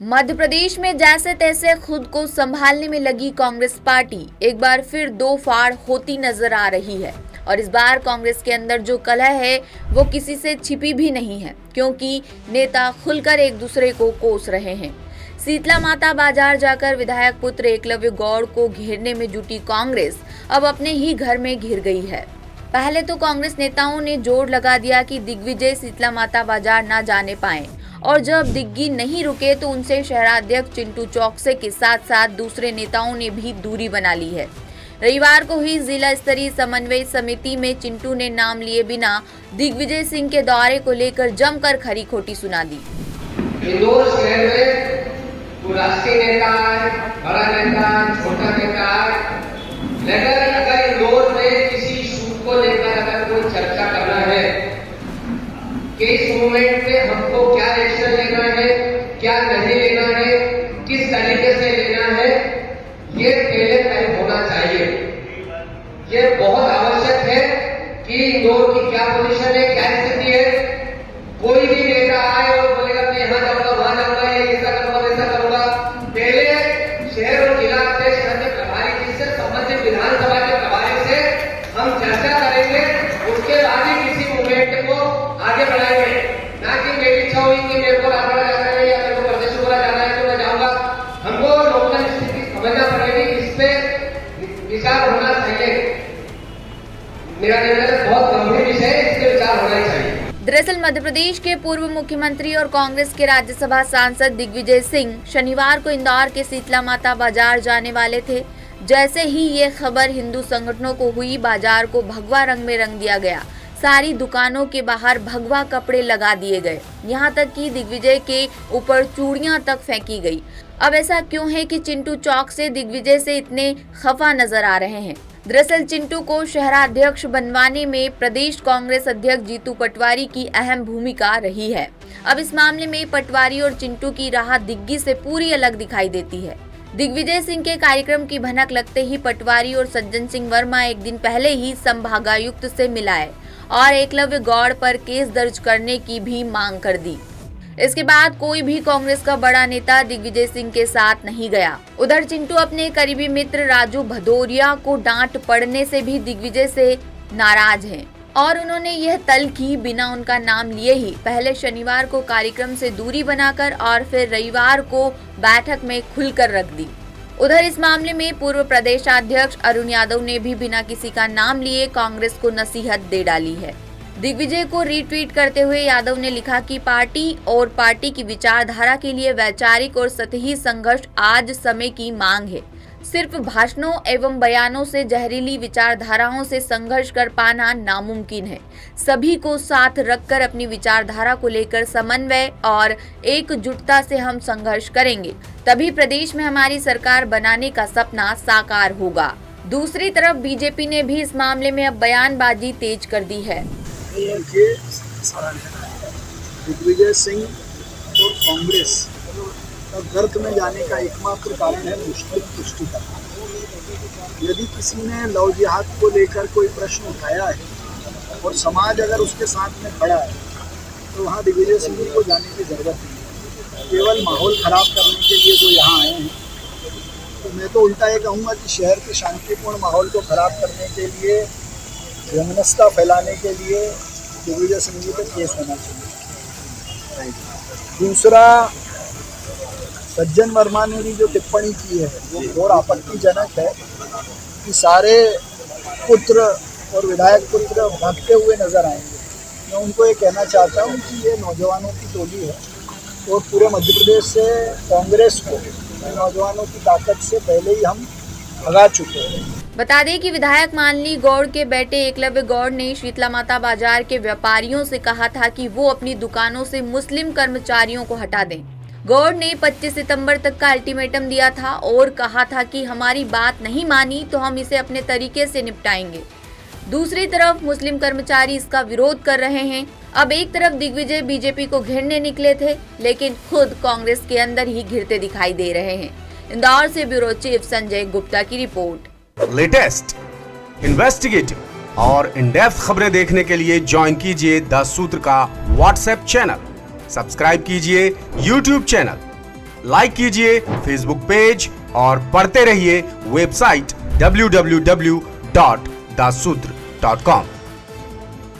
मध्य प्रदेश में जैसे तैसे खुद को संभालने में लगी कांग्रेस पार्टी एक बार फिर दो फाड़ होती नजर आ रही है और इस बार कांग्रेस के अंदर जो कलह है वो किसी से छिपी भी नहीं है, क्योंकि नेता खुलकर एक दूसरे को कोस रहे हैं। शीतला माता बाजार जाकर विधायक पुत्र एकलव्य गौड़ को घेरने में जुटी कांग्रेस अब अपने ही घर में घिर गई है। पहले तो कांग्रेस नेताओं ने जोर लगा दिया कि दिग्विजय शीतला माता बाजार न जाने पाए और जब दिग्गी नहीं रुके तो उनसे शहराध्यक्ष चिंटू चौकसे के साथ साथ दूसरे नेताओं ने भी दूरी बना ली है। रविवार को ही जिला स्तरीय समन्वय समिति में चिंटू ने नाम लिए बिना दिग्विजय सिंह के दौरे को लेकर जमकर खरी खोटी सुना दी। इंदौर शहर में कोई राष्ट्रीय नेता है, बड़ा नेता, छोटा नेता है, लेकिन अगर इंदौर में किसी इशू को लेकर अगर कोई चर्चा करना है कि इस मूवमेंट में हमको क्या एक्शन लेना है, क्या नहीं लेना है, किस तरीके से लेना है, ये पहले तय होना चाहिए। ये बहुत आवश्यक है कि इंदौर की क्या पोजीशन है, क्या स्थिति है। कोई भी नेता आए और बोलेगा मैं यहाँ जाऊंगा, वहां जाऊंगा, ये ऐसा करूंगा, वैसा करूंगा, पहले शहर और जिला अध्यक्ष के प्रभारी जी से, संबंधित विधानसभा के प्रभारी से हम चर्चा करेंगे, उसके बाद ही किसी मूवमेंट को आगे बढ़ाएंगे। ना कि मेरी इच्छा हुई कि मेरे को राजवाड़ा जाना है या मेरे को प्रदेशपुरा जाना है तो मैं जाऊंगा। हमको लोकल स्थिति समझना पड़ेगी, इस पे विचार होना चाहिए। मेरा निर्णय बहुत गंभीर विषय है, इस पे विचार होना ही चाहिए। दरअसल मध्य प्रदेश के पूर्व मुख्यमंत्री और कांग्रेस के राज्यसभा सांसद दिग्विजय सिंह शनिवार को इंदौर के शीतला माता बाजार जाने वाले थे। जैसे ही ये खबर हिंदू संगठनों को हुई, बाजार को भगवा रंग में रंग दिया गया। सारी दुकानों के बाहर भगवा कपड़े लगा दिए गए, यहाँ तक कि दिग्विजय के ऊपर चूड़ियां तक फेंकी गई। अब ऐसा क्यों है कि चिंटू चौक से दिग्विजय से इतने खफा नजर आ रहे हैं? दरअसल चिंटू को शहराध्यक्ष बनवाने में प्रदेश कांग्रेस अध्यक्ष जीतू पटवारी की अहम भूमिका रही है। अब इस मामले में पटवारी और चिंटू की राह दिग्गी से पूरी अलग दिखाई देती है। दिग्विजय सिंह के कार्यक्रम की भनक लगते ही पटवारी और सज्जन सिंह वर्मा एक दिन पहले ही संभागायुक्त से मिलाए और एकलव्य गौड़ पर केस दर्ज करने की भी मांग कर दी। इसके बाद कोई भी कांग्रेस का बड़ा नेता दिग्विजय सिंह के साथ नहीं गया। उधर चिंटू अपने करीबी मित्र राजू भदौरिया को डांट पड़ने से भी दिग्विजय से नाराज हैं और उन्होंने यह तल की बिना उनका नाम लिए ही पहले शनिवार को कार्यक्रम से दूरी बनाकर और फिर रविवार को बैठक में खुलकर रख दी। उधर इस मामले में पूर्व प्रदेशाध्यक्ष अरुण यादव ने भी बिना किसी का नाम लिए कांग्रेस को नसीहत दे डाली है। दिग्विजय को रीट्वीट करते हुए यादव ने लिखा कि पार्टी और पार्टी की विचारधारा के लिए वैचारिक और सतही संघर्ष आज समय की मांग है। सिर्फ भाषणों एवं बयानों से जहरीली विचारधाराओं से संघर्ष कर पाना नामुमकिन है। सभी को साथ रखकर अपनी विचारधारा को लेकर समन्वय और एकजुटता से हम संघर्ष करेंगे, तभी प्रदेश में हमारी सरकार बनाने का सपना साकार होगा। दूसरी तरफ बीजेपी ने भी इस मामले में अब बयानबाजी तेज कर दी है। दिग्विजय सिंह और कांग्रेस और गर्त में जाने का एकमात्र कारण है मुस्लिम तुष्टिकरण। यदि किसी ने लव जिहाद को लेकर कोई प्रश्न उठाया है और समाज अगर उसके साथ में खड़ा है तो वहाँ दिग्विजय सिंह को जाने की जरूरत नहीं है। केवल माहौल खराब करने के लिए वो यहाँ आए हैं। तो मैं तो उल्टा ये कहूँगा कि शहर के शांतिपूर्ण माहौल को खराब करने के लिए, वैमनस्यता फैलाने के लिए दिग्विजय सिंह जी पर केस होना चाहिए। दूसरा, सज्जन वर्मा ने भी जो टिप्पणी की है वो घोर आपत्तिजनक है कि सारे पुत्र और विधायक पुत्र भागते हुए नजर आएंगे। मैं उनको ये कहना चाहता हूँ कि ये नौजवानों की टोली है और पूरे मध्य प्रदेश से कांग्रेस को नौजवानों की ताकत से पहले ही हम भगा चुके हैं। बता दें कि विधायक मानली गौड़ के बेटे एकलव्य गौड़ ने शीतला माता बाजार के व्यापारियों से कहा था कि वो अपनी दुकानों से मुस्लिम कर्मचारियों को हटा दें। गौड़ ने 25 सितंबर तक का अल्टीमेटम दिया था और कहा था कि हमारी बात नहीं मानी तो हम इसे अपने तरीके से निपटाएंगे। दूसरी तरफ मुस्लिम कर्मचारी इसका विरोध कर रहे हैं। अब एक तरफ दिग्विजय बीजेपी को घेरने निकले थे, लेकिन खुद कांग्रेस के अंदर ही घिरते दिखाई दे रहे हैं। इंदौर से ब्यूरो चीफ संजय गुप्ता की रिपोर्ट। लेटेस्ट, इन्वेस्टिगेटिव और इन डेप्थ खबरें देखने के लिए ज्वाइन कीजिए 10 सूत्र का व्हाट्सएप चैनल, सब्सक्राइब कीजिए YouTube चैनल लाइक कीजिए फेसबुक पेज और पढ़ते रहिए वेबसाइट www.dasudr.com।